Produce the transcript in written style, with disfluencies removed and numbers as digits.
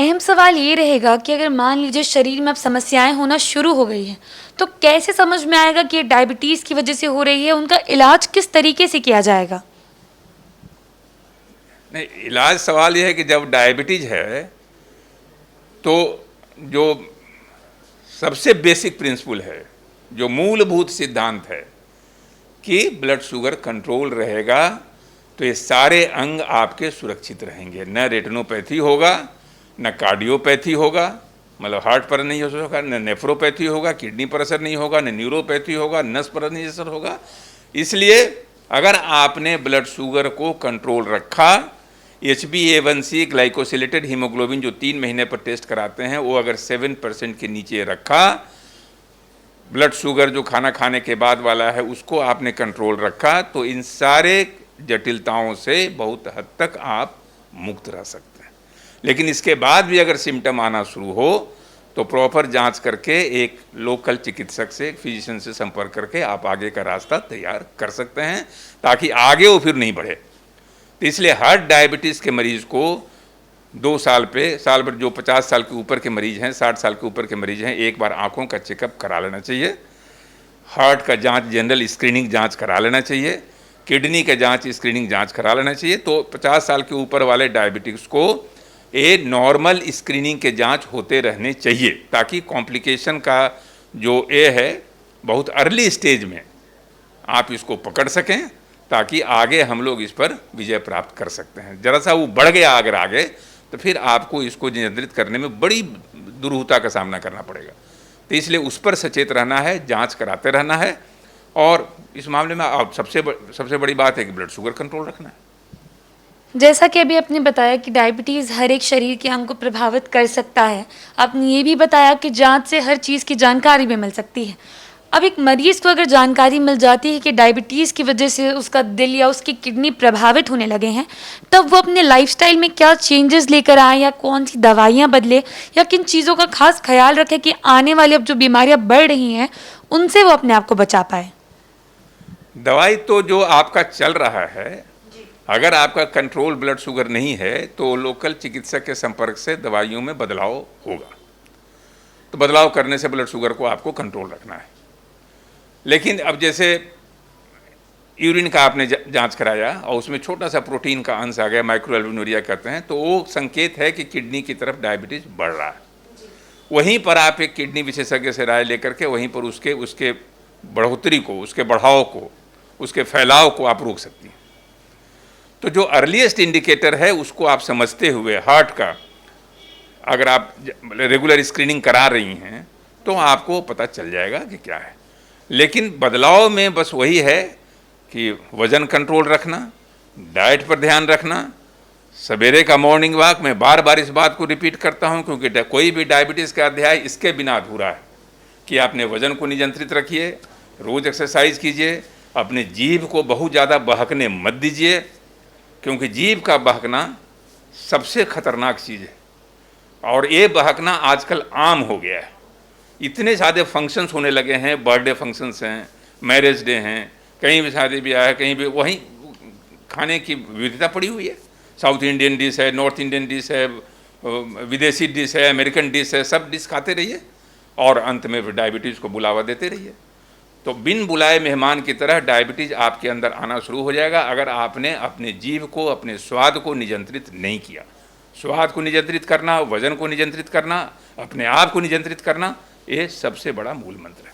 अहम सवाल ये रहेगा कि अगर मान लीजिए शरीर में अब समस्याएं होना शुरू हो गई हैं, तो कैसे समझ में आएगा कि ये डायबिटीज़ की वजह से हो रही है? उनका इलाज किस तरीके से किया जाएगा? नहीं, इलाज सवाल यह है कि जब डायबिटीज है तो जो सबसे बेसिक प्रिंसिपल है, जो मूलभूत सिद्धांत है कि ब्लड शुगर कंट्रोल रहेगा तो ये सारे अंग आपके सुरक्षित रहेंगे। न रेटिनोपैथी होगा, न कार्डियोपैथी होगा, मतलब हार्ट पर नहीं हो सकता, न नेफ्रोपैथी होगा, किडनी पर असर नहीं होगा, न न्यूरोपैथी होगा, नस पर नहीं असर होगा। इसलिए अगर आपने ब्लड शुगर को कंट्रोल रखा, HbA1c ग्लाइकोसिलेटेड हीमोग्लोबिन जो 3 महीने पर टेस्ट कराते हैं, वो अगर 7% के नीचे रखा, ब्लड शुगर जो खाना खाने के बाद वाला है उसको आपने कंट्रोल रखा, तो इन सारे जटिलताओं से बहुत हद तक आप मुक्त रह सकते हैं। लेकिन इसके बाद भी अगर सिम्टम आना शुरू हो तो प्रॉपर जांच करके एक लोकल चिकित्सक से, फिजिशियन से संपर्क करके आप आगे का रास्ता तैयार कर सकते हैं, ताकि आगे वो फिर नहीं बढ़े। तो इसलिए हर डायबिटीज़ के मरीज़ को 2 साल पर जो 50 साल के ऊपर के मरीज़ हैं, 60 साल के ऊपर के मरीज़ हैं, एक बार आँखों का चेकअप करा लेना चाहिए, हार्ट का जांच, जनरल स्क्रीनिंग जांच करा लेना चाहिए, किडनी का जांच, स्क्रीनिंग जांच करा लेना चाहिए। तो 50 साल के ऊपर वाले डायबिटिक्स को नॉर्मल स्क्रीनिंग के जांच होते रहने चाहिए, ताकि कॉम्प्लिकेशन का जो है बहुत अर्ली स्टेज में आप इसको पकड़ सकें, ताकि आगे हम लोग इस पर विजय प्राप्त कर सकते हैं। जरा सा वो बढ़ गया अगर आगे, तो फिर आपको इसको नियंत्रित करने में बड़ी दुरूहता का सामना करना पड़ेगा। तो इसलिए उस पर सचेत रहना है, जांच कराते रहना है, और इस मामले में आप सबसे बड़ी बात है कि ब्लड शुगर कंट्रोल रखना है। जैसा कि अभी आपने बताया कि डायबिटीज़ हर एक शरीर के अंग को प्रभावित कर सकता है, आपने ये भी बताया कि जांच से हर चीज़ की जानकारी भी मिल सकती है। अब एक मरीज़ को अगर जानकारी मिल जाती है कि डायबिटीज़ की वजह से उसका दिल या उसकी किडनी प्रभावित होने लगे हैं, तब वो अपने लाइफस्टाइल में क्या चेंजेस लेकर आए, या कौन सी दवाइयाँ बदले, या किन चीज़ों का खास ख्याल रखें कि आने वाली अब जो बीमारियाँ बढ़ रही हैं उनसे वो अपने आप को बचा पाए? दवाई तो जो आपका चल रहा है, अगर आपका कंट्रोल ब्लड शुगर नहीं है तो लोकल चिकित्सक के संपर्क से दवाइयों में बदलाव होगा। तो बदलाव करने से ब्लड शुगर को आपको कंट्रोल रखना है। लेकिन अब जैसे यूरिन का आपने जांच कराया और उसमें छोटा सा प्रोटीन का अंश आ गया, माइक्रोअल्बुमिनुरिया कहते हैं, तो वो संकेत है कि किडनी की तरफ डायबिटीज़ बढ़ रहा है। वहीं पर आप एक किडनी विशेषज्ञ से राय लेकर के वहीं पर उसके बढ़ोतरी को, उसके बढ़ाव को, उसके फैलाव को आप रोक सकती हैं। तो जो अर्लीस्ट इंडिकेटर है उसको आप समझते हुए, हार्ट का अगर आप रेगुलर स्क्रीनिंग करा रही हैं तो आपको पता चल जाएगा कि क्या है। लेकिन बदलाव में बस वही है कि वज़न कंट्रोल रखना, डाइट पर ध्यान रखना, सवेरे का मॉर्निंग वॉक। मैं बार बार इस बात को रिपीट करता हूं क्योंकि कोई भी डायबिटीज़ का अध्याय इसके बिना अधूरा है कि आपने वज़न को नियंत्रित रखिए, रोज़ एक्सरसाइज कीजिए, अपने जीभ को बहुत ज़्यादा बहकने मत दीजिए, क्योंकि जीभ का बहकना सबसे खतरनाक चीज़ है। और ये बहकना आजकल आम हो गया है। इतने ज़्यादा फंक्शंस होने लगे हैं, बर्थडे फंक्शंस हैं, मैरिज डे हैं, कहीं भी शादी ब्याह है, कहीं भी वहीं खाने की विविधता पड़ी हुई है। साउथ इंडियन डिश है, नॉर्थ इंडियन डिश है, विदेशी डिश है, अमेरिकन डिश है, सब डिश खाते रहिए और अंत में डायबिटीज़ को बुलावा देते रहिए। तो बिन बुलाए मेहमान की तरह डायबिटीज़ आपके अंदर आना शुरू हो जाएगा अगर आपने अपने जीभ को, अपने स्वाद को नियंत्रित नहीं किया। स्वाद को नियंत्रित करना, वजन को नियंत्रित करना, अपने आप को नियंत्रित करना, ये सबसे बड़ा मूल मंत्र है।